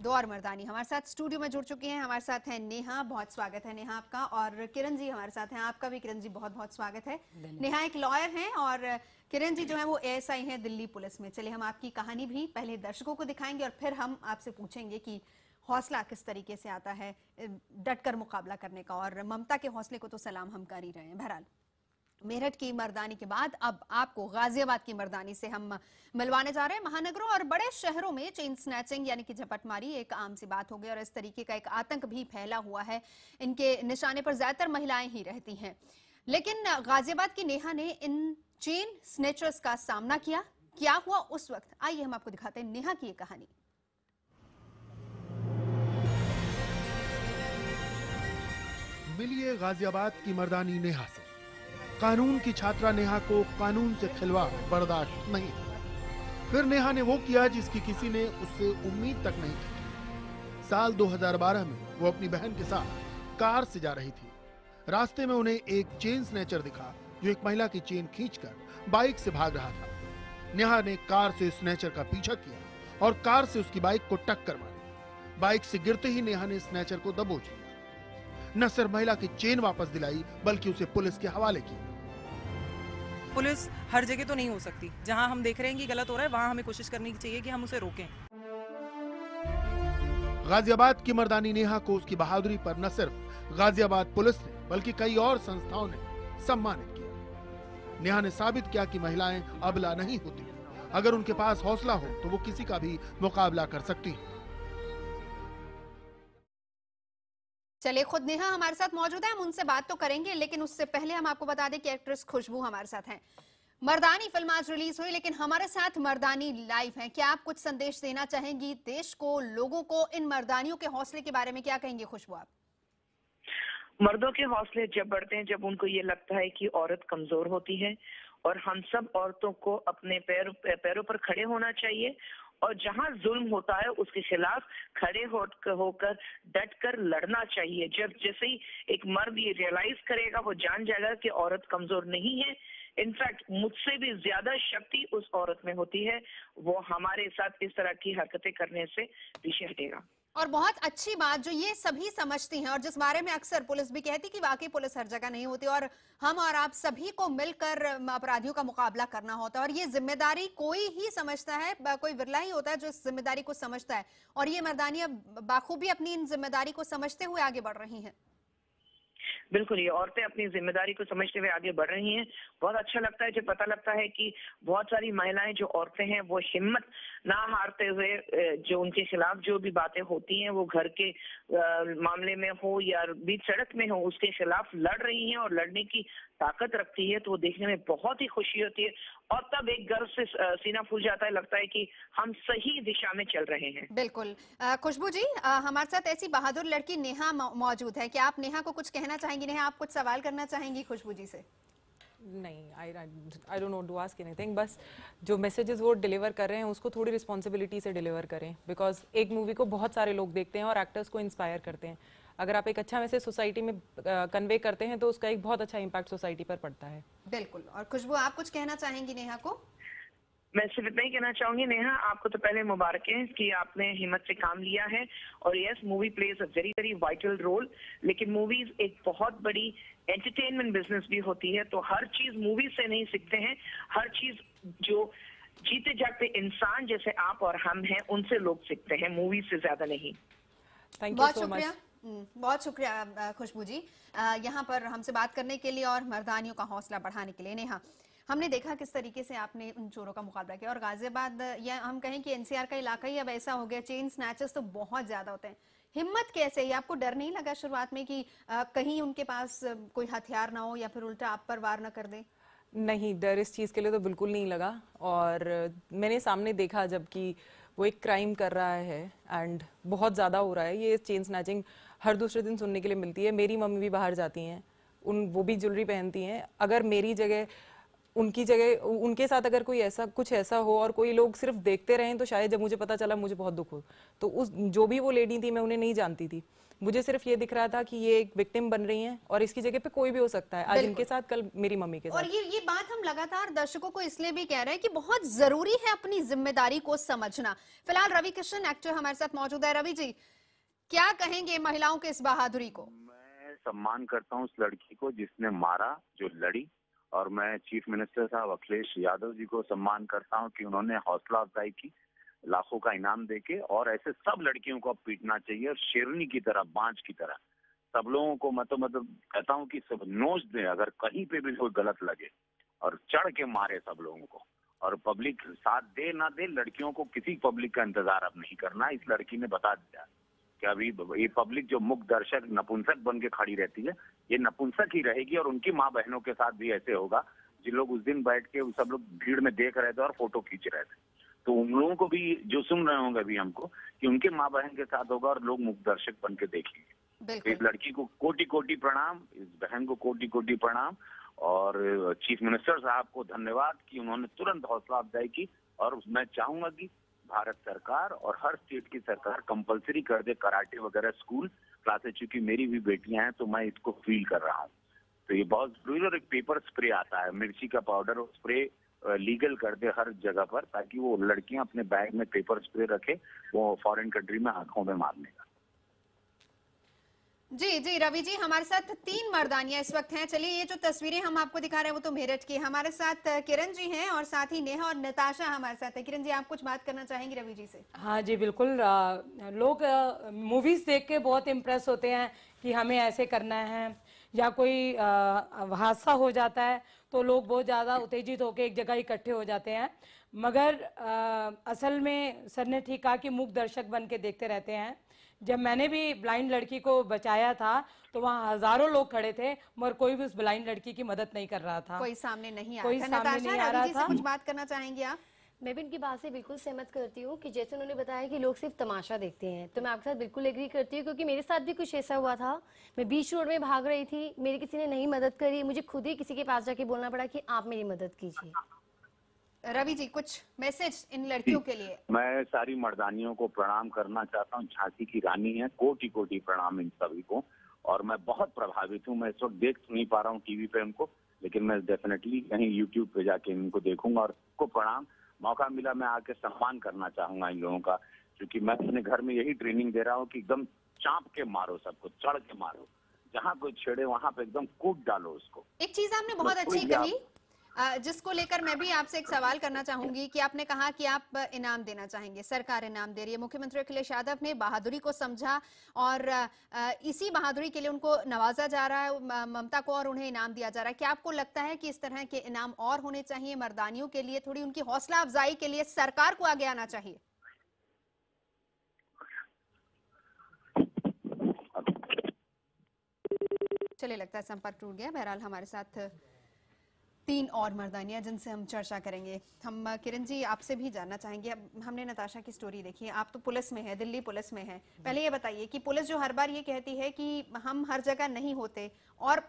दो और मर्दानी हमारे साथ स्टूडियो में जुड़ चुकी हैं। हमारे साथ हैं नेहा, बहुत स्वागत है नेहा आपका। और किरण जी हमारे साथ हैं, आपका भी किरण जी बहुत बहुत स्वागत है। नेहा एक लॉयर हैं और किरण जी जो है वो एएसआई हैं दिल्ली पुलिस में। चलिए हम आपकी कहानी भी पहले दर्शकों को दिखाएंगे और फिर हम आपसे पूछेंगे कि हौसला किस तरीके से आता है डटकर मुकाबला करने का। और ममता के हौसले को तो सलाम हम कर ही रहे हैं। बहरहाल मेरठ की मर्दानी के बाद अब आपको गाजियाबाद की मर्दानी से हम मिलवाने जा रहे हैं। महानगरों और बड़े शहरों में चेन स्नैचिंग यानी कि झपटमारी एक आम सी बात हो गई और इस तरीके का एक आतंक भी फैला हुआ है। इनके निशाने पर ज्यादातर महिलाएं ही रहती हैं, लेकिन गाजियाबाद की नेहा ने इन चेन स्नैचर्स का सामना किया। क्या हुआ उस वक्त, आइए हम आपको दिखाते हैं नेहा की ये कहानी। मिलिए गाजियाबाद की मर्दानी नेहा से। कानून की छात्रा नेहा को कानून से खिलवाड़ बर्दाश्त नहीं। फिर नेहा ने वो किया जिसकी किसी ने उससे उम्मीद तक नहीं की। साल 2012 में वो अपनी बहन के साथ कार से जा रही थी। रास्ते में उन्हें एक चेन स्नैचर दिखा जो एक महिला की चेन खींचकर बाइक से भाग रहा था। नेहा ने कार से स्नैचर का पीछा किया और कार से उसकी बाइक को टक्कर मारी। बाइक से गिरते ही नेहा ने स्नैचर को दबोच लिया। न सिर्फ महिला की चेन वापस दिलाई बल्कि उसे पुलिस के हवाले किया। पुलिस हर जगह तो नहीं हो सकती। जहां हम देख रहे हैं कि गलत हो रहा है वहां हमें कोशिश करनी चाहिए कि हम उसे रोकें। गाजियाबाद की मर्दानी नेहा को उसकी बहादुरी पर न सिर्फ गाजियाबाद पुलिस ने बल्कि कई और संस्थाओं ने सम्मानित किया। नेहा ने साबित किया कि महिलाएं अबला नहीं होती। अगर उनके पास हौसला हो तो वो किसी का भी मुकाबला कर सकती हैं। चलिए खुद नेहा हमारे साथ मौजूद है, हम उनसे बात तो करेंगे, लेकिन उससे पहले हम आपको बता दें कि एक्ट्रेस खुशबू हमारे साथ हैं। मर्दानी फिल्म आज रिलीज हुई, लेकिन हमारे साथ मर्दानी लाइव हैं। क्या आप कुछ संदेश देना चाहेंगी देश को, लोगों को, इन मर्दानियों के हौसले के बारे में क्या कहेंगे खुशबू आप? मर्दों के हौसले जब बढ़ते हैं जब उनको ये लगता है कि औरत कमजोर होती है, और हम सब औरतों को अपने पैरों पर खड़े होना चाहिए और जहां जुल्म होता है उसके खिलाफ खड़े होकर डटकर लड़ना चाहिए। जब जैसे ही एक मर्द ये रियलाइज करेगा वो जान जाएगा कि औरत कमजोर नहीं है। इनफैक्ट मुझसे भी ज्यादा शक्ति उस औरत में होती है, वो हमारे साथ इस तरह की हरकतें करने से पीछे हटेगा। और बहुत अच्छी बात जो ये सभी समझती हैं और जिस बारे में अक्सर पुलिस भी कहती कि वाकई पुलिस हर जगह नहीं होती और हम और आप सभी को मिलकर अपराधियों का मुकाबला करना होता है। और ये जिम्मेदारी कोई ही समझता है, कोई विरला ही होता है जो इस जिम्मेदारी को समझता है। और ये मर्दानियां बाखूबी अपनी इन जिम्मेदारी को समझते हुए आगे बढ़ रही हैं। बिल्कुल, ये औरतें अपनी जिम्मेदारी को समझते हुए आगे बढ़ रही हैं। बहुत अच्छा लगता है जब पता लगता है कि बहुत सारी महिलाएं जो औरतें हैं वो हिम्मत ना हारते हुए जो उनके खिलाफ जो भी बातें होती हैं, वो घर के मामले में हो या बीच सड़क में हो, उसके खिलाफ लड़ रही हैं और लड़ने की ताकत रखती है। तो वो देखने में बहुत ही खुशी होती है और तब एक गर्व से सीना फूल जाता है, लगता है कि हम सही दिशा में चल रहे हैं। बिल्कुल। खुशबू जी हमारे साथ ऐसी बहादुर लड़की नेहा मौजूद है। क्या आप नेहा को कुछ कहना चाहेंगी? नेहा आप कुछ सवाल करना चाहेंगी खुशबू जी से? नहीं, I don't know to ask anything. बस जो मैसेजेस वो डिलीवर कर रहे हैं उसको थोड़ी रिस्पॉन्सिबिलिटी से डिलीवर करें, बिकॉज एक मूवी को बहुत सारे लोग देखते हैं और एक्टर्स को इंस्पायर करते हैं। अगर आप एक अच्छा मैसेज सोसाइटी में कन्वे करते हैं तो उसका एक बहुत अच्छा इम्पैक्ट सोसाइटी पर पड़ता है। बिल्कुल। और खुशबू आप कुछ कहना चाहेंगी नेहा को? मैं सिर्फ इतना ही कहना चाहूंगी नेहा, आपको तो पहले मुबारकें कि आपने हिम्मत से काम लिया है। और yes, movie plays a very very vital role, लेकिन मूवीज एक बहुत बड़ी एंटरटेनमेंट बिजनेस भी होती है। तो हर चीज मूवी से नहीं सीखते हैं, हर चीज जो जीते जागते इंसान जैसे आप और हम हैं उनसे लोग सीखते हैं, मूवी से ज्यादा नहीं। Thank you so much. बहुत शुक्रिया खुशबू जी यहाँ पर हमसे बात करने के लिए और मर्दानियों का हौसला बढ़ाने के लिए। नेहा, हमने देखा किस तरीके से आपने उन चोरों का मुकाबला किया और गाजियाबाद या हम कहें कि एनसीआर का इलाका ही अब ऐसा हो गया, चेन स्नैचर्स तो बहुत ज्यादा होते हैं। हिम्मत कैसे ही? आपको डर नहीं लगा शुरुआत में कि कहीं उनके पास कोई हथियार ना हो या फिर उल्टा आप पर वार ना कर दे? नहीं, डर इस चीज़ के लिए तो बिल्कुल नहीं लगा। और मैंने सामने देखा जबकि वो एक क्राइम कर रहा है एंड बहुत ज़्यादा हो रहा है। ये चेन स्नैचिंग हर दूसरे दिन सुनने के लिए मिलती है। मेरी मम्मी भी बाहर जाती हैं, वो भी ज्वेलरी पहनती हैं। अगर मेरी जगह उनकी जगह उनके साथ अगर कोई ऐसा कुछ ऐसा हो और कोई लोग सिर्फ देखते रहें तो शायद जब मुझे पता चला मुझे बहुत दुख हो। तो उस जो भी वो लेडी थी मैं उन्हें नहीं जानती थी, मुझे सिर्फ ये दिख रहा था कि ये एक विक्टिम बन रही हैं और इसकी जगह पे कोई भी हो सकता है, आज इनके साथ कल मेरी मम्मी के साथ। और ये बात हम लगातार दर्शकों को इसलिए भी कह रहे हैं कि बहुत जरूरी है अपनी जिम्मेदारी को समझना। फिलहाल रवि किशन एक्टर हमारे साथ मौजूद है। रवि जी, क्या कहेंगे महिलाओं के इस बहादुरी को? मैं सम्मान करता हूँ उस लड़की को जिसने मारा, जो लड़ी, और मैं चीफ मिनिस्टर साहब अखिलेश यादव जी को सम्मान करता हूँ कि उन्होंने हौसला अफजाई की, लाखों का इनाम देके, और ऐसे सब लड़कियों को अब पीटना चाहिए और शेरनी की तरह, बांझ की तरह सब लोगों को मतलब कहता हूँ कि सब नोच दें अगर कहीं पे भी कोई गलत लगे और चढ़ के मारे सब लोगों को। और पब्लिक साथ दे ना दे, लड़कियों को किसी पब्लिक का इंतजार अब नहीं करना। इस लड़की ने बता दिया कि अभी ये पब्लिक जो मुक्त दर्शक नपुंसक बन के खड़ी रहती है, ये नपुंसक ही रहेगी और उनकी माँ बहनों के साथ भी ऐसे होगा। जिन लोग उस दिन बैठ के सब लोग भीड़ में देख रहे थे और फोटो खींच रहे थे, तो उन लोगों को भी जो सुन रहे होंगे अभी हमको, कि उनके माँ बहन के साथ होगा और लोग मुक्त दर्शक बन के देखेंगे। इस लड़की को कोटि कोटि प्रणाम, इस बहन को कोटि कोटि प्रणाम, और चीफ मिनिस्टर साहब को धन्यवाद कि उन्होंने तुरंत हौसला अफजाई की। और मैं चाहूंगा कि भारत सरकार और हर स्टेट की सरकार कंपलसरी कर दे कराटे वगैरह स्कूल क्लासेस, चूंकि मेरी भी बेटियां हैं तो मैं इसको फील कर रहा हूँ। तो ये बहुत जरूरी। और एक पेपर स्प्रे आता है, मिर्ची का पाउडर, स्प्रे लीगल कर दे हर जगह पर, ताकि वो लड़कियां अपने बैग में पेपर स्प्रे रखे, वो फॉरेन कंट्री में आंखों में मारने का। जी जी रवि जी, हमारे साथ 3 मर्दानियां इस वक्त हैं। चलिए, ये जो तस्वीरें हम आपको दिखा रहे हैं वो तो मेरठ की। हमारे साथ किरण जी हैं और साथ ही नेहा और नताशा हमारे साथ है। किरण जी, आप कुछ बात करना चाहेंगी रवि जी से? हाँ जी बिल्कुल। लोग मूवीज देख के बहुत इम्प्रेस होते हैं कि हमें ऐसे करना है, या कोई हादसा हो जाता है तो लोग बहुत ज़्यादा उत्तेजित होकर एक जगह इकट्ठे हो जाते हैं। मगर असल में सर ने ठीक कहा कि मूक दर्शक बन के देखते रहते हैं। जब मैंने भी ब्लाइंड लड़की को बचाया था तो वहाँ हजारों लोग खड़े थे, मगर कोई भी उस ब्लाइंड लड़की की मदद नहीं कर रहा था, कोई सामने नहीं आ कोई रहा था। सामने नताशा, नहीं आ रवि रहा जी से था। कुछ बात करना चाहेंगी आप? मैं भी इनकी बात से बिल्कुल सहमत करती हूँ कि जैसे उन्होंने बताया कि लोग सिर्फ तमाशा देखते हैं, तो मैं आपके साथ बिल्कुल एग्री करती हूँ, क्योंकि मेरे साथ भी कुछ ऐसा हुआ था। मैं बीच रोड में भाग रही थी, मेरी किसी ने नहीं मदद करी, मुझे खुद ही किसी के पास जाके बोलना पड़ा कि आप मेरी मदद कीजिए। रवि जी, कुछ मैसेज इन लड़कियों के लिए? मैं सारी मर्दानियों को प्रणाम करना चाहता हूँ। झांसी की रानी है, कोटि कोटि प्रणाम इन सभी को। और मैं बहुत प्रभावित हूँ। मैं इस वक्त देख नहीं पा रहा हूँ टीवी पे उनको, लेकिन मैं डेफिनेटली कहीं यूट्यूब पे जाके इनको देखूंगा और को प्रणाम। मौका मिला मैं आके सम्मान करना चाहूंगा इन लोगों का, क्योंकि मैं अपने घर में यही ट्रेनिंग दे रहा हूँ कि एकदम चाँप के मारो, सबको चढ़ के मारो, जहाँ कोई छेड़े वहां पे एकदम कूद डालो उसको। एक चीज आपने बहुत अच्छी कही, जिसको लेकर मैं भी आपसे एक सवाल करना चाहूंगी कि आपने कहा कि आप इनाम देना चाहेंगे, सरकार इनाम दे रही है। मुख्यमंत्री अखिलेश यादव ने बहादुरी को समझा और इसी बहादुरी के लिए उनको नवाजा जा रहा है, ममता को, और उन्हें इनाम दिया जा रहा है। क्या आपको लगता है कि इस तरह के इनाम और होने चाहिए मर्दानियों के लिए? थोड़ी उनकी हौसला अफजाई के लिए सरकार को आगे आना चाहिए। चलिए, लगता है संपर्क टूट गया। बहरहाल हमारे साथ 3 और मर्दानियां जिनसे हम चर्चा करेंगे। हम किरण जी आपसे भी जानना चाहेंगे, अब हमने नताशा की स्टोरी देखी है, आप तो पुलिस में है, दिल्ली पुलिस में है। पहले ये बताइए कि पुलिस जो हर बार ये कहती है कि हम हर जगह नहीं होते और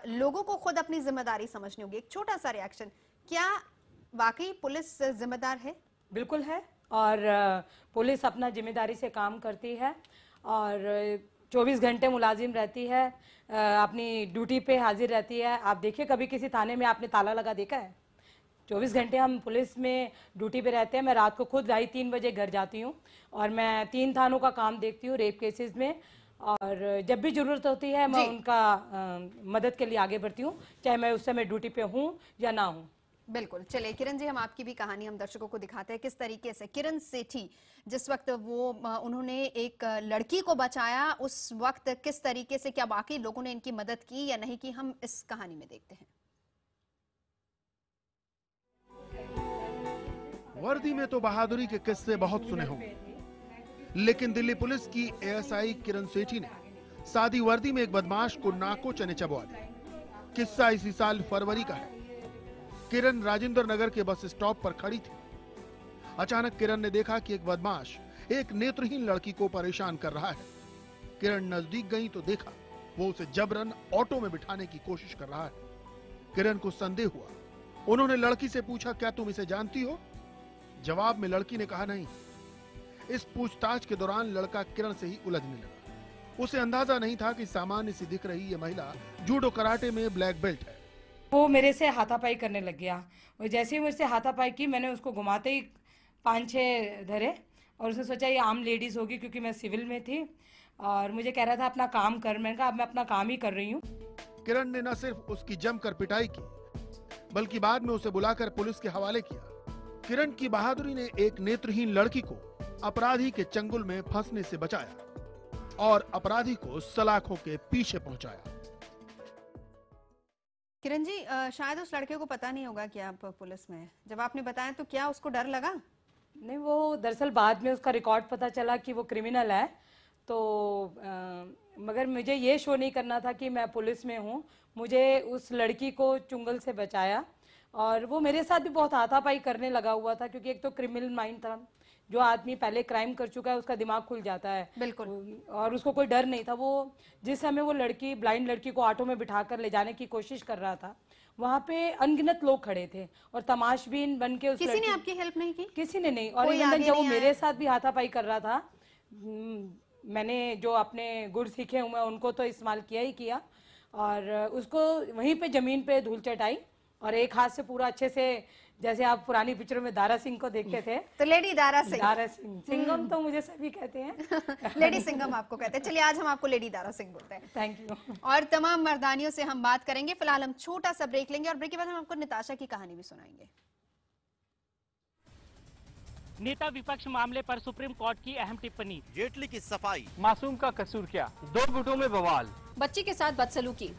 लोगों को खुद अपनी जिम्मेदारी समझनी होगी, एक छोटा सा रिएक्शन, क्या वाकई पुलिस जिम्मेदार है? बिल्कुल है, और पुलिस अपना जिम्मेदारी से काम करती है और 24 घंटे मुलाजिम रहती है, अपनी ड्यूटी पे हाजिर रहती है। आप देखिए, कभी किसी थाने में आपने ताला लगा देखा है? 24 घंटे हम पुलिस में ड्यूटी पे रहते हैं। मैं रात को खुद 2:30-3 बजे घर जाती हूँ और मैं 3 थानों का काम देखती हूँ रेप केसेस में, और जब भी ज़रूरत होती है मैं उनका मदद के लिए आगे बढ़ती हूँ, चाहे मैं उस समय ड्यूटी पे हूँ या ना हूँ। बिल्कुल। चलिए किरण जी, हम आपकी भी कहानी हम दर्शकों को दिखाते हैं, किस तरीके से किरण सेठी जिस वक्त वो उन्होंने एक लड़की को बचाया, उस वक्त किस तरीके से, क्या बाकी लोगों ने इनकी मदद की या नहीं की, हम इस कहानी में देखते हैं। वर्दी में तो बहादुरी के किस्से बहुत सुने होंगे, लेकिन दिल्ली पुलिस की एएसआई किरण सेठी ने सादी वर्दी में एक बदमाश को नाको चने चबवा दिया। किस्सा इसी साल फरवरी का है। किरण राजेंद्र नगर के बस स्टॉप पर खड़ी थी। अचानक किरण ने देखा कि एक बदमाश एक नेत्रहीन लड़की को परेशान कर रहा है। किरण नजदीक गई तो देखा वो उसे जबरन ऑटो में बिठाने की कोशिश कर रहा है। किरण को संदेह हुआ उन्होंने लड़की से पूछा, क्या तुम इसे जानती हो? जवाब में लड़की ने कहा, नहीं। इस पूछताछ के दौरान लड़का किरण से ही उलझने लगा। उसे अंदाजा नहीं था कि सामान्य सी दिख रही ये महिला जूडो कराटे में ब्लैक बेल्ट है। वो मेरे से हाथापाई करने लग गया और जैसे ही मुझसे हाथापाई की, मैंने उसको घुमाते ही 5-6 धरे और उसने सोचा ये आम लेडीज होगी, क्योंकि मैं सिविल में थी और मुझे कह रहा था अपना काम कर। मैंने कहा अब मैं अपना काम ही कर रही हूँ। किरण ने न सिर्फ उसकी जमकर पिटाई की, बल्कि बाद में उसे बुलाकर पुलिस के हवाले किया। किरण की बहादुरी ने एक नेत्रहीन लड़की को अपराधी के चंगुल में फंसने से बचाया और अपराधी को सलाखों के पीछे पहुंचाया। किरण जी, शायद उस लड़के को पता नहीं होगा कि आप पुलिस में हैं। जब आपने बताया तो क्या उसको डर लगा? नहीं, वो दरअसल बाद में उसका रिकॉर्ड पता चला कि वो क्रिमिनल है, तो मगर मुझे ये शो नहीं करना था कि मैं पुलिस में हूँ। मुझे उस लड़की को चुंगल से बचाया और वो मेरे साथ भी बहुत हाथापाई करने लगा हुआ था, क्योंकि एक तो क्रिमिनल माइंड था। जो आदमी पहले क्राइम कर चुका है उसका दिमाग खुल जाता है। बिल्कुल। और उसको कोई डर नहीं था। वो जिस समय वो लड़की, ब्लाइंड लड़की को ऑटो में बिठाकर ले जाने की कोशिश कर रहा था, वहाँ पे अनगिनत लोग खड़े थे और तमाशबीन बन के किसी ने आपकी हेल्प नहीं की? किसी ने नहीं। और कोई इवन आगे जब वो नहीं आया? मेरे साथ भी हाथापाई कर रहा था, मैंने जो अपने गुर सीखे हुए हैं उनको तो इस्तेमाल किया ही किया और उसको वहीं पे जमीन पे धूल चटाई और एक हाथ से पूरा अच्छे से, जैसे आप पुरानी पिक्चरों में दारा सिंह को देखते थे। तो लेडी दारा सिंह। दारा सिंह, सिंघम तो मुझे सभी कहते हैं। लेडी सिंघम आपको कहते हैं। चलिए आज हम आपको लेडी दारा सिंह बोलते हैं। Thank you. और तमाम मर्दानियों से हम बात करेंगे। फिलहाल हम छोटा सा ब्रेक लेंगे और ब्रेक के बाद हम आपको निताशा की कहानी भी सुनाएंगे। नेता विपक्ष मामले पर सुप्रीम कोर्ट की अहम टिप्पणी। जेटली की सफाई। मासूम का कसूर क्या? 2 गुटों में बवाल। बच्ची के साथ बदसलूकी।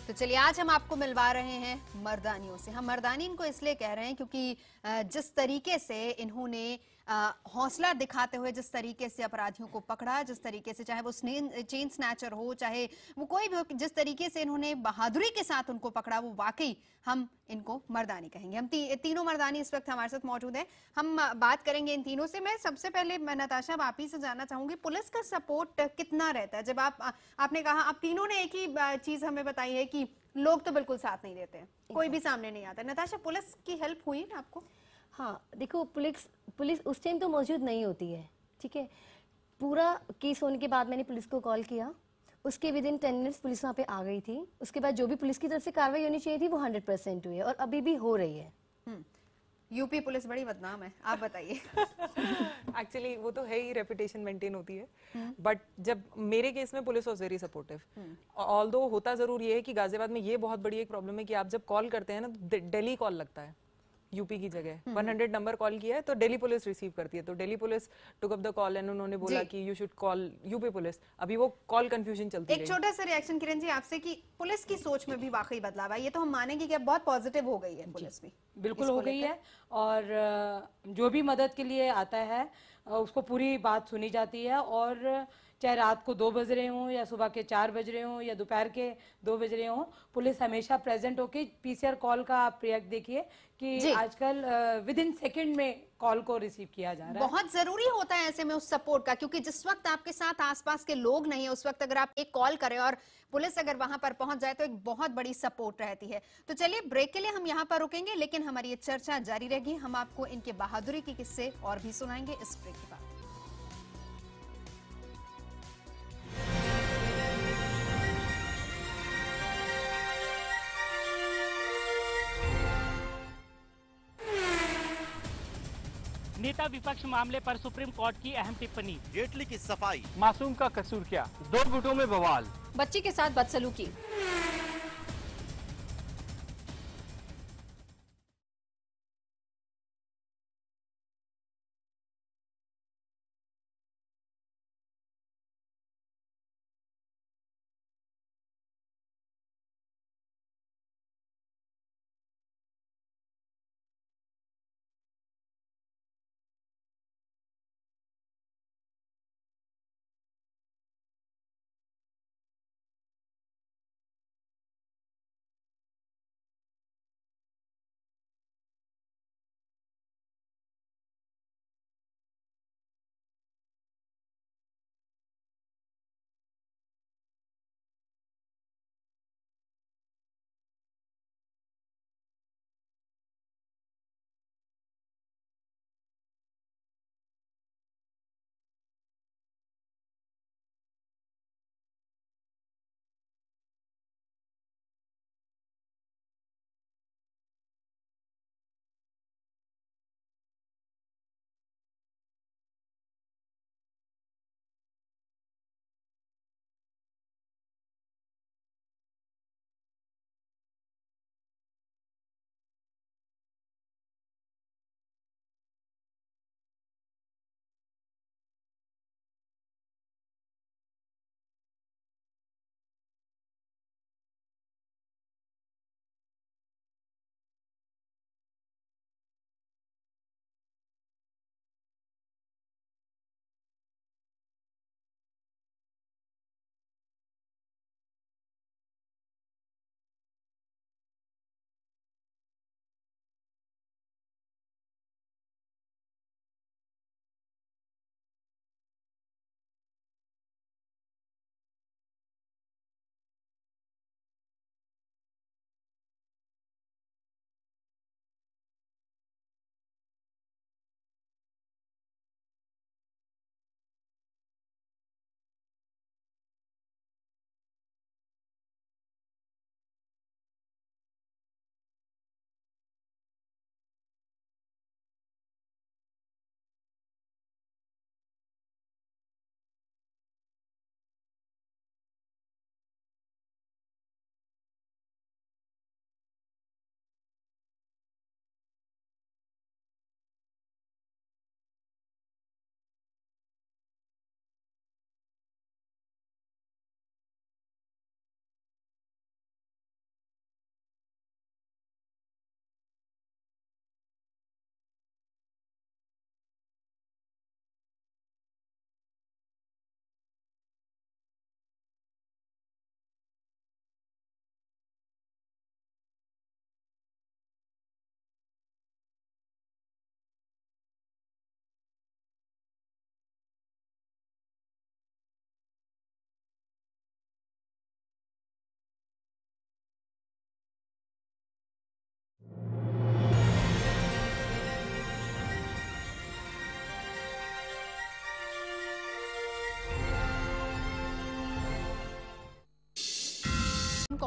तो चलिए आज हम आपको मिलवा रहे हैं मर्दानियों से। हम मर्दानी इनको इसलिए कह रहे हैं क्योंकि जिस तरीके से इन्होंने हौसला दिखाते हुए जिस तरीके से अपराधियों को पकड़ा, जिस तरीके से चाहे वो चेन स्नैचर हो, चाहे वो कोई भी हो, जिस तरीके से इन्होंने बहादुरी के साथ उनको पकड़ा, वो वाकई हम इनको मर्दानी कहेंगे। हम तीनों मर्दानी इस वक्त हमारे साथ मौजूद हैं। हम बात करेंगे इन तीनों से। मैं सबसे पहले नताशा आप ही से जानना चाहूंगी, पुलिस का सपोर्ट कितना रहता है? जब आपने कहा, आप तीनों ने एक ही चीज हमें बताई है कि लोग तो बिल्कुल साथ नहीं देते हैं, कोई भी सामने नहीं आता। नताशा, पुलिस की हेल्प हुई ना आपको? हाँ, देखो पुलिस उस टाइम तो मौजूद नहीं होती है, ठीक है। पूरा केस होने के बाद मैंने पुलिस को कॉल किया, उसके विद इन 10 मिनट्स पुलिस वहाँ पे आ गई थी। उसके बाद जो भी पुलिस की तरफ से कार्रवाई होनी चाहिए थी वो 100% हुई है और अभी भी हो रही है। यूपी पुलिस बड़ी बदनाम है, आप बताइए। एक्चुअली वो तो है ही, रेपुटेशन मेंटेन होती है। बट जब मेरे केस में police was very supportive. Although होता जरूर ये है कि गाजियाबाद में ये बहुत बड़ी एक प्रॉब्लम है कि आप जब कॉल करते हैं ना तो दिल्ली कॉल लगता है यूपी की जगह। 100 नंबर कॉल किया है तो दिल्ली पुलिस रिसीव करती है, तो Delhi police took up the call and उन्होंने बोला कि you should call UP police. अभी वो कॉल कंफ्यूजन चलती है। एक छोटा सा रिएक्शन किरण जी आपसे कि पुलिस की सोच में भी वाकई बदलाव है, ये तो हम मानेंगे कि अब बहुत पॉजिटिव हो गई है पुलिस भी। बिल्कुल हो गई है, और जो भी मदद के लिए आता है उसको पूरी बात सुनी जाती है। और चाहे रात को 2 बज रहे हों या सुबह के 4 बज रहे हों या दोपहर के 2 बज रहे हों, पुलिस हमेशा प्रेजेंट होके पीसीआर कॉल का आप रिएक्ट देखिए कि आजकल विद इन सेकेंड में कॉल को रिसीव किया जा रहा है। बहुत जरूरी होता है ऐसे में उस सपोर्ट का, क्योंकि जिस वक्त आपके साथ आसपास के लोग नहीं है उस वक्त अगर आप एक कॉल करें और पुलिस अगर वहां पर पहुंच जाए तो एक बहुत बड़ी सपोर्ट रहती है। तो चलिए ब्रेक के लिए हम यहां पर रुकेंगे, लेकिन हमारी ये चर्चा जारी रहेगी। हम आपको इनके बहादुरी के किस्से और भी सुनाएंगे इस ब्रेक के बाद। नेता विपक्ष मामले पर सुप्रीम कोर्ट की अहम टिप्पणी। जेटली की सफाई, मासूम का कसूर क्या, 2 गुटों में बवाल, बच्ची के साथ बदसलूकी।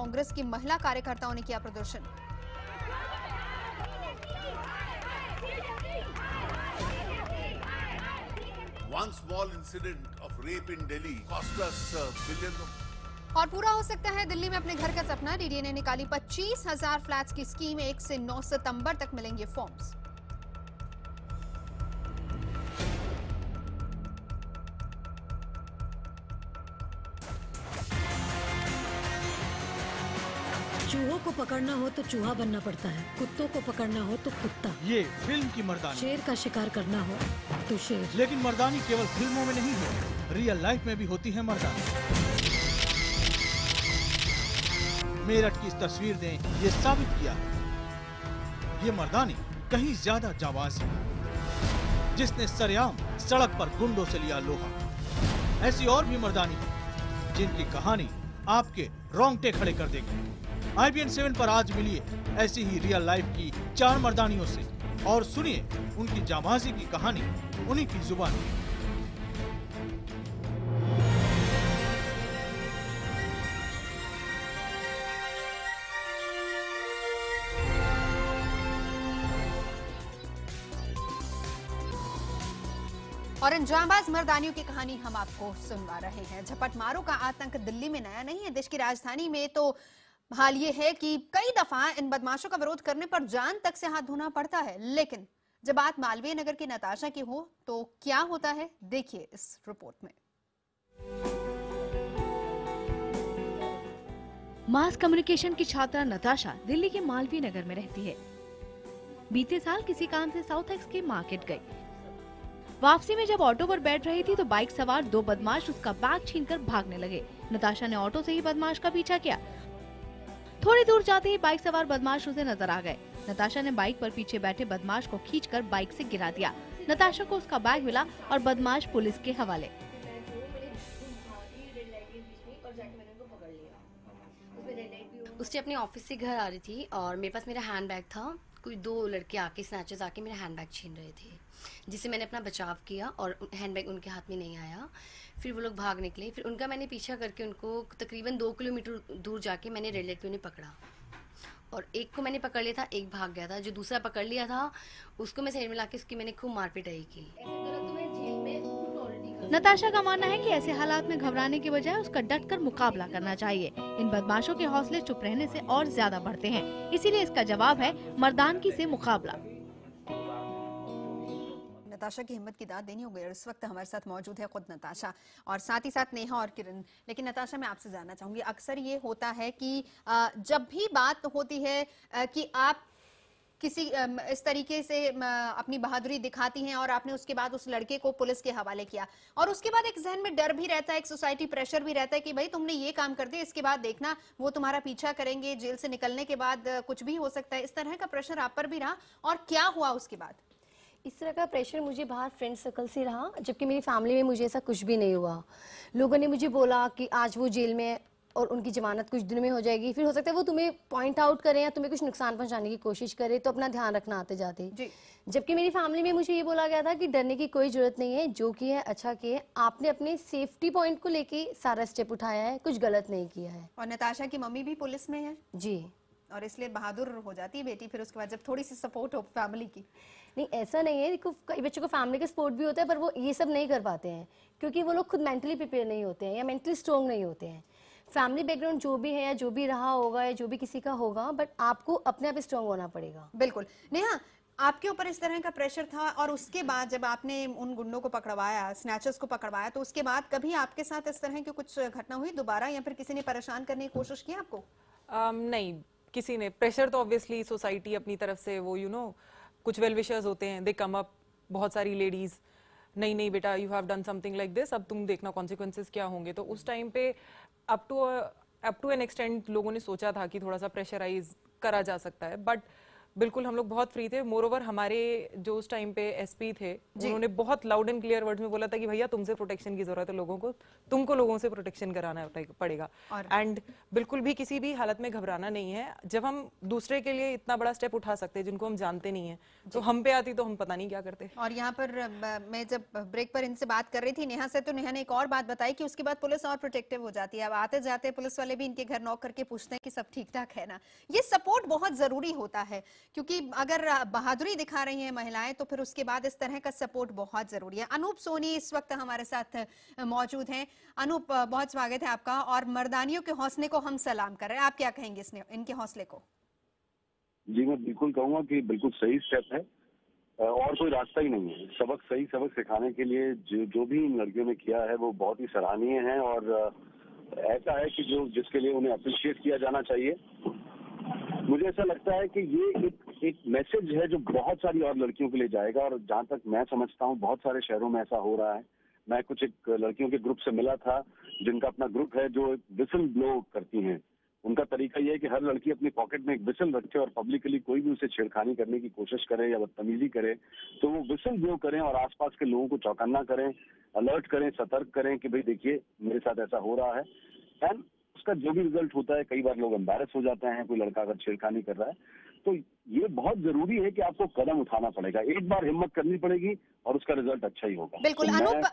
कांग्रेस की महिला कार्यकर्ताओं ने किया प्रदर्शन। One small incident of rape in Delhi cost us billions of. और पूरा हो सकता है दिल्ली में अपने घर का सपना। डीडीए ने निकाली 25,000 फ्लैट्स की स्कीम। 1 से 9 सितंबर तक मिलेंगे फॉर्म्स। चूहों को पकड़ना हो तो चूहा बनना पड़ता है, कुत्तों को पकड़ना हो तो कुत्ता। ये फिल्म की मर्दानी। शेर का शिकार करना हो तो शेर। लेकिन मर्दानी केवल फिल्मों में नहीं है, रियल लाइफ में भी होती है मर्दानी। मेरठ की इस तस्वीर ने ये साबित किया, ये मर्दानी कहीं ज्यादा जाबाज है, जिसने सरेआम सड़क पर गुंडों से लिया लोहा। ऐसी और भी मर्दानी है जिनकी कहानी आपके रोंगटे खड़े कर देगी। IBN 7 पर आज मिलिए ऐसी ही रियल लाइफ की 4 मर्दानियों से और सुनिए उनकी जाबाजी की कहानी उन्हीं की जुबान में। और इन जांबाज मर्दानियों की कहानी हम आपको सुनवा रहे हैं। झपटमारों का आतंक दिल्ली में नया नहीं है। देश की राजधानी में तो हाल ये है कि कई दफा इन बदमाशों का विरोध करने पर जान तक से हाथ धोना पड़ता है। लेकिन जब बात मालवीय नगर की नताशा की हो तो क्या होता है, देखिए इस रिपोर्ट में। मास कम्युनिकेशन की छात्रा नताशा दिल्ली के मालवीय नगर में रहती है। बीते साल किसी काम से साउथ एक्स के मार्केट गई। वापसी में जब ऑटो पर बैठ रही थी तो बाइक सवार 2 बदमाश उसका बैग छीनकर भागने लगे। नताशा ने ऑटो से ही बदमाश का पीछा किया। थोड़ी दूर जाते ही बाइक सवार बदमाश उसे नजर आ गए। नताशा ने बाइक पर पीछे बैठे बदमाश को खींचकर बाइक से गिरा दिया। नताशा को उसका बैग मिला और बदमाश पुलिस के हवाले। उससे अपने ऑफिस से घर आ रही थी और मेरे पास मेरा हैंड बैग था। कोई 2 लड़के आके स्नैचर्स आके मेरा हैंड बैग छीन रहे थे, जिससे मैंने अपना बचाव किया और हैंड बैग उनके हाथ में नहीं आया। फिर वो लोग भाग निकले। फिर उनका मैंने पीछा करके उनको तकरीबन 2 किलोमीटर दूर जाके मैंने रेड लाइट पे उन्हें पकड़ा और एक को मैंने पकड़ लिया था, एक भाग गया था। जो दूसरा पकड़ लिया था उसको मैं साइड में लाके उसकी मैंने खूब मार पिटाई की। नताशा का मानना है कि ऐसे हालात में घबराने के बजाय उसका डटकर मुकाबला करना चाहिए। इन बदमाशों के हौसले चुप रहने से और ज्यादा बढ़ते हैं, इसीलिए इसका जवाब है मर्दानगी से मुकाबला। नताशा की हिम्मत की दाद देनी होगी और इस वक्त हमारे साथ मौजूद है खुद नताशा और साथ ही साथ नेहा और किरण। लेकिन नताशा मैं आपसे जानना चाहूंगी, अक्सर ये होता है कि जब भी बात होती है कि आप किसी इस तरीके से अपनी बहादुरी दिखाती हैं और आपने उसके बाद उस लड़के को पुलिस के हवाले किया और उसके बाद एक जहन में डर भी रहता है, एक सोसाइटी प्रेशर भी रहता है कि भाई तुमने ये काम कर दिया, इसके बाद देखना वो तुम्हारा पीछा करेंगे, जेल से निकलने के बाद कुछ भी हो सकता है। इस तरह का प्रेशर आप पर भी रहा और क्या हुआ उसके बाद? इस तरह का प्रेशर मुझे बाहर फ्रेंड सर्कल से रहा, जबकि मेरी फैमिली में मुझे ऐसा कुछ भी नहीं हुआ। लोगों ने मुझे बोला कि आज वो जेल में और उनकी जमानत कुछ दिनों में हो जाएगी, फिर हो सकता है वो तुम्हें पॉइंट आउट करें या तुम्हें कुछ नुकसान पहुंचाने की कोशिश करे, तो अपना ध्यान रखना आते जाते। जबकि मेरी फैमिली में मुझे ये बोला गया था कि डरने की कोई जरूरत नहीं है, जो किया है अच्छा किया है, आपने अपने सेफ्टी पॉइंट को लेके सारा स्टेप उठाया है, कुछ गलत नहीं किया है। और नताशा की मम्मी भी पुलिस में है जी, और इसलिए बहादुर हो जाती है बेटी फिर उसके बाद जब थोड़ी सी सपोर्ट हो फैमिली की। नहीं, ऐसा नहीं है, देखो कई बच्चों को फैमिली का सपोर्ट भी होता है, पर वो ये सब नहीं कर पाते हैं क्योंकि वो लोग खुद मेंटली प्रिपेयर नहीं होते हैं या मेंटली स्ट्रॉन्ग नहीं होते हैं। फैमिली बैकग्राउंड जो भी है या जो भी रहा होगा या जो भी किसी का होगा, बट आपको अपने आप स्ट्रॉन्ग होना पड़ेगा। बिल्कुल। नेहा, आपके ऊपर इस तरह का प्रेशर था और उसके बाद जब आपने उन गुंडों को पकड़वाया, स्नैचर्स को पकड़वाया, तो उसके बाद कभी आपके साथ इस तरह की कुछ घटना हुई दोबारा या फिर किसी ने परेशान करने की कोशिश की आपको? नहीं, किसी ने। प्रेशर तो ऑब्वियसली सोसाइटी अपनी तरफ से, वो कुछ वेल विशर्स होते हैं, दे कम अप, बहुत सारी लेडीज, नहीं बेटा you have done something like this, अब तुम देखना कॉन्सिक्वेंसेस क्या होंगे। तो उस टाइम पे अप टू एन एक्सटेंट लोगों ने सोचा था कि थोड़ा सा प्रेशराइज करा जा सकता है, बट बिल्कुल हम लोग बहुत फ्री थे। मोरओवर हमारे जो उस टाइम पे एसपी थे उन्होंने बहुत लाउड एंड क्लियर वर्ड्स में बोला था कि भैया तुमसे प्रोटेक्शन की जरूरत है लोगों को, तुमको लोगों से प्रोटेक्शन कराना पड़ेगा। एंड बिल्कुल भी किसी भी हालत में घबराना नहीं है। जब हम दूसरे के लिए इतना बड़ा स्टेप उठा सकते हैं जिनको हम जानते नहीं है, तो हम पे आती तो हम पता नहीं क्या करते। और यहाँ पर मैं जब ब्रेक पर इनसे बात कर रही थी नेहा से, तो नेहा ने एक और बात बताई कि उसके बाद पुलिस और प्रोटेक्टिव हो जाती है। अब आते जाते पुलिस वाले भी इनके घर नॉक करके पूछते हैं कि सब ठीक ठाक है ना। ये सपोर्ट बहुत जरूरी होता है, क्योंकि अगर बहादुरी दिखा रही हैं महिलाएं तो फिर उसके बाद इस तरह का सपोर्ट बहुत जरूरी है। अनूप सोनी इस वक्त हमारे साथ मौजूद हैं। अनूप, बहुत स्वागत है आपका। और मर्दानियों के हौसले को हम सलाम कर रहे हैं, आप क्या कहेंगे इनके हौसले को? जी मैं बिल्कुल कहूँगा कि बिल्कुल सही स्टेप है और कोई रास्ता ही नहीं है। सही सबक सिखाने के लिए जो भी इन लड़कियों ने किया है वो बहुत ही सराहनीय है और ऐसा है कि जिसके लिए उन्हें अप्रिशिएट किया जाना चाहिए। मुझे ऐसा लगता है कि ये एक मैसेज है जो बहुत सारी और लड़कियों के लिए जाएगा और जहाँ तक मैं समझता हूँ बहुत सारे शहरों में ऐसा हो रहा है। मैं कुछ एक लड़कियों के ग्रुप से मिला था जिनका अपना ग्रुप है जो विसल ब्लो करती हैं। उनका तरीका यह है कि हर लड़की अपनी पॉकेट में एक विसल रखे और पब्लिकली कोई भी उसे छेड़खानी करने की कोशिश करे या बदतमीजी करे तो वो विसल ब्लो करें और आसपास के लोगों को चौकन्ना करें, अलर्ट करें, सतर्क करें कि भाई देखिए मेरे साथ ऐसा हो रहा है। एंड उसका जो भी रिजल्ट होता है, कई बार लोग एम्बैरस हो जाते हैं कोई लड़का अगर छेड़खानी कर रहा है, तो ये बहुत जरूरी है कि आपको कदम उठाना पड़ेगा। एक बार हिम्मत करनी पड़ेगी और उसका रिजल्ट अच्छा ही होगा। बिल्कुल तो अनूप,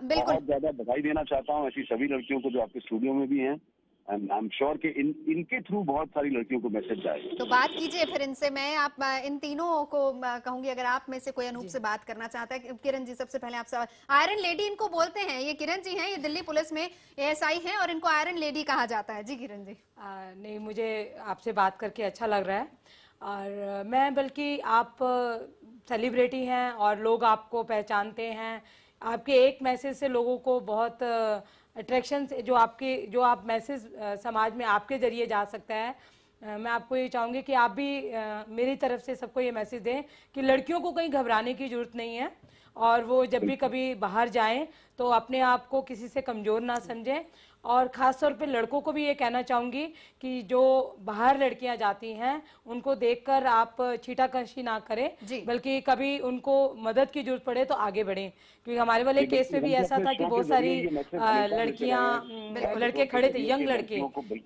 बिल्कुल बहुत ज्यादा बधाई देना चाहता हूँ ऐसी सभी लड़कियों को जो आपके स्टूडियो में भी हैं। आई एम श्योर कि इनके थ्रू बहुत सारी लड़कियों को मैसेज जाएगा। तो बात कीजिए फिर इनसे। मैं आप इन तीनों को कहूंगी, अगर आप में से कोई अनूप से बात करना चाहता है। किरण जी, सबसे पहले आपसे, आयरन लेडी इनको बोलते हैं, ये किरण जी हैं, ये दिल्ली पुलिस में एएसआई हैं और इनको आयरन लेडी कहा जाता है। जी किरण जी। नहीं, मुझे आपसे बात करके अच्छा लग रहा है और मैं बल्कि आप सेलिब्रिटी हैं और लोग आपको पहचानते हैं। आपके एक मैसेज से लोगों को बहुत अट्रैक्शन जो आप मैसेज समाज में आपके जरिए जा सकता है। मैं आपको ये चाहूँगी कि आप भी मेरी तरफ से सबको ये मैसेज दें कि लड़कियों को कहीं घबराने की ज़रूरत नहीं है और वो जब भी कभी बाहर जाएं तो अपने आप को किसी से कमज़ोर ना समझें। और ख़ास तौर पे लड़कों को भी ये कहना चाहूँगी कि जो बाहर लड़कियां जाती हैं उनको देखकर आप छीटाकशी ना करें, बल्कि कभी उनको मदद की जरूरत पड़े तो आगे बढ़ें। क्योंकि हमारे वाले केस में भी ऐसा था कि बहुत सारी लड़के खड़े थे, यंग लड़के।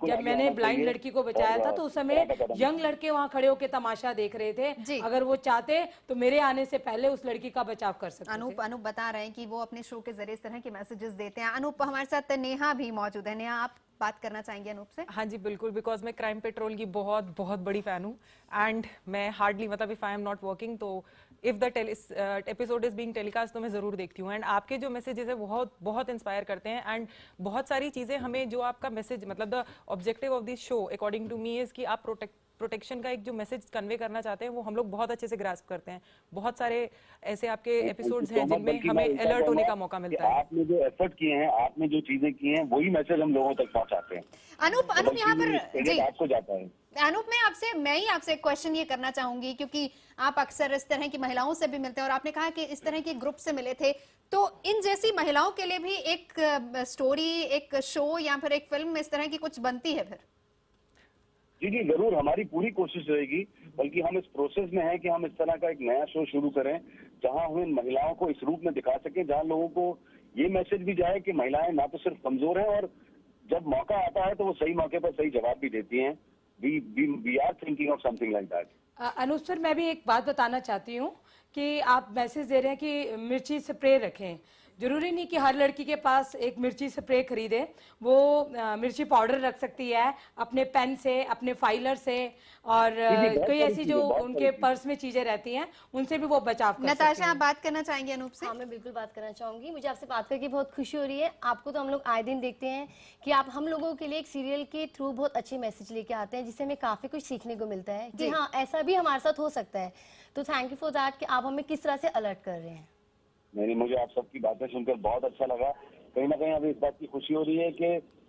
जब मैंने ब्लाइंड लड़की को बचाया था तो उस समय यंग लड़के वहाँ खड़े होकर तमाशा देख रहे थे। अगर वो चाहते तो मेरे आने से पहले उस लड़की का बचाव कर सकते। अनूप बता रहे हैं कि वो अपने शो के जरिए इस तरह के मैसेजेस देते हैं। अनूप, हमारे साथ नेहा भी मौजूद है। नेहा, आप बात करना चाहेंगे अनूप से? हाँ जी बिल्कुल, बिकॉज मैं क्राइम पेट्रोल की बहुत बहुत बड़ी फैन हूँ एंड मैं हार्डली, मतलब if I am not working तो if the episode is being telecast तो मैं जरूर देखती हूँ। एंड आपके जो मैसेजेस है बहुत बहुत इंस्पायर करते हैं एंड बहुत सारी चीजें हमें, जो आपका मैसेज, मतलब the objective of this show according to me is कि आप प्रोटेक्शन का एक जो मैसेज कन्वे करना चाहते हैं वो हम लोग बहुत अच्छे से ग्रास्प करते हैं। बहुत सारे ऐसे आपके एपिसोड्स हैं जिनमें हमें अलर्ट होने का मौका मिलता है। आपने जो एफर्ट किए हैं, आपने जो चीजें की हैं, वही मैसेज हम लोगों तक पहुंचाते हैं। अनूप यहाँ पर जी आपको जाता है। अनूप, मैं ही आपसे एक क्वेश्चन ये करना चाहूंगी, क्योंकि आप अक्सर इस तरह की महिलाओं से भी मिलते हैं और आपने कहा कि इस तरह के ग्रुप से मिले थे, तो इन जैसी महिलाओं के लिए भी एक स्टोरी, एक शो या फिर एक फिल्म इस तरह की कुछ बनती है फिर? जी जरूर, हमारी पूरी कोशिश रहेगी। बल्कि हम इस प्रोसेस में हैं कि हम इस तरह का एक नया शो शुरू करें जहां हम इन महिलाओं को इस रूप में दिखा सकें, जहां लोगों को ये मैसेज भी जाए कि महिलाएं ना तो सिर्फ कमजोर हैं और जब मौका आता है तो वो सही मौके पर सही जवाब भी देती हैं। We are thinking of something like that. Anuj sir, मैं भी एक बात बताना चाहती हूँ कि आप मैसेज दे रहे हैं कि मिर्ची स्प्रे रखें। जरूरी नहीं कि हर लड़की के पास एक मिर्ची स्प्रे खरीदे, वो मिर्ची पाउडर रख सकती है अपने पेन से, अपने फाइलर से, और कोई ऐसी जो उनके पर्स में चीजें रहती हैं उनसे भी वो बचाव कर सकती है। नताशा, आप बात करना चाहेंगे अनूप से? हाँ, मैं बिल्कुल बात करना चाहूंगी। मुझे आपसे बात करके बहुत खुशी हो रही है। आपको तो हम लोग आए दिन देखते हैं कि आप हम लोगों के लिए एक सीरियल के थ्रू बहुत अच्छे मैसेज लेके आते हैं, जिससे हमें काफी कुछ सीखने को मिलता है कि हाँ, ऐसा भी हमारे साथ हो सकता है। तो थैंक यू फॉर दैट कि आप हमें किस तरह से अलर्ट कर रहे हैं। नहीं, मुझे आप सबकी बातें सुनकर बहुत अच्छा लगा। कहीं ना कहीं अभी इस बात की खुशी हो रही है कि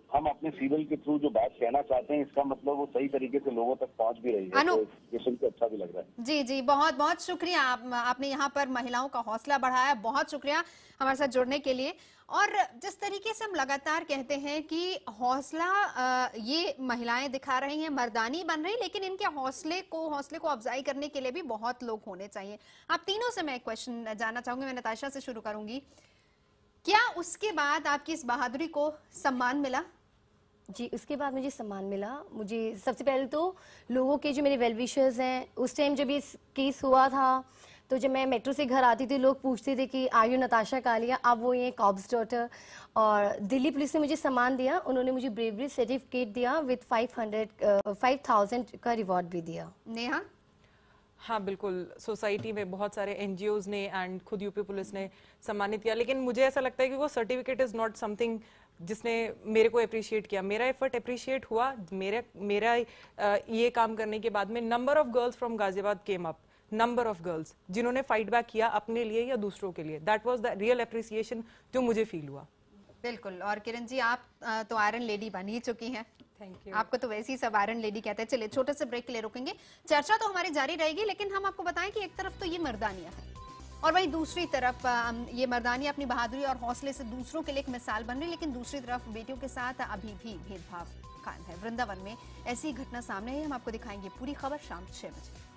हम अपने सीरियल के थ्रू जो बात कहना चाहते हैं, इसका मतलब वो सही तरीके से लोगों तक पहुंच भी रही है, तो ये सुनकर अच्छा भी लग रहा है। जी जी, बहुत बहुत शुक्रिया। आपने यहाँ पर महिलाओं का हौसला बढ़ाया, बहुत शुक्रिया हमारे साथ जुड़ने के लिए। और जिस तरीके से हम लगातार कहते हैं कि हौसला ये महिलाएं दिखा रही हैं, मर्दानी बन रही, लेकिन इनके हौसले को अफजाई करने के लिए भी बहुत लोग होने चाहिए। आप तीनों से मैं एक क्वेश्चन जानना चाहूंगी, मैं नताशा से शुरू करूंगी। क्या उसके बाद आपकी इस बहादुरी को सम्मान मिला? जी, उसके बाद मुझे सम्मान मिला। मुझे सबसे पहले तो लोगों के जो मेरे वेल विशर्स हैं, उस टाइम जब ये केस हुआ था तो जब मैं मेट्रो से घर आती थी, लोग पूछते थे कि आर यू नताशा कालिया, अब वो ये कॉब्स डॉटर। और दिल्ली पुलिस ने मुझे सम्मान दिया, उन्होंने मुझे ब्रेवरी सर्टिफिकेट दिया विद 5,000 का रिवॉर्ड भी दिया। नेहा? हाँ बिल्कुल, सोसाइटी में बहुत सारे एनजीओज ने एंड खुद यूपी पुलिस ने सम्मानित किया, लेकिन मुझे ऐसा लगता है कि वो सर्टिफिकेट इज नॉट समथिंग जिसने मेरे को अप्रिशिएट किया। मेरा एफर्ट अप्रिशिएट हुआ। मेरा ये काम करने के बाद में number of girls from Ghaziabad came up, number of girls जिन्होंने फाइट बैक किया अपने लिए या दूसरों के लिए। That was the real appreciation जो मुझे फील हुआ। बिल्कुल। और किरण जी, आप तो आयरन लेडी बन ही चुकी हैं। Thank you. आपको तो वैसे ही सब आयरन लेडी कहते हैं। चलिए छोटे से ब्रेक के लिए रुकेंगे, चर्चा तो हमारी जारी रहेगी, लेकिन हम आपको बताएं कि एक तरफ तो ये मर्दानियां हैं और वहीं दूसरी तरफ ये मर्दानियां अपनी बहादुरी और हौसले से दूसरों के लिए एक मिसाल बन रही, लेकिन दूसरी तरफ बेटियों के साथ अभी भी भेदभाव कायम है। वृंदावन में ऐसी घटना सामने है, हम आपको दिखाएंगे पूरी खबर शाम 6 बजे।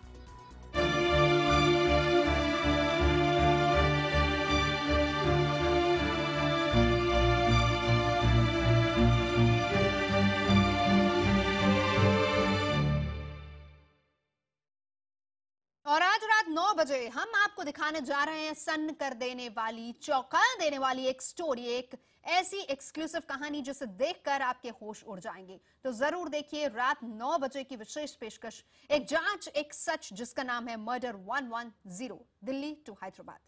और आज रात 9 बजे हम आपको दिखाने जा रहे हैं सन्न कर देने वाली, चौंका देने वाली एक स्टोरी, एक ऐसी एक्सक्लूसिव कहानी जिसे देखकर आपके होश उड़ जाएंगे। तो जरूर देखिए रात 9 बजे की विशेष पेशकश, एक जांच एक सच, जिसका नाम है मर्डर 110, दिल्ली टू हैदराबाद।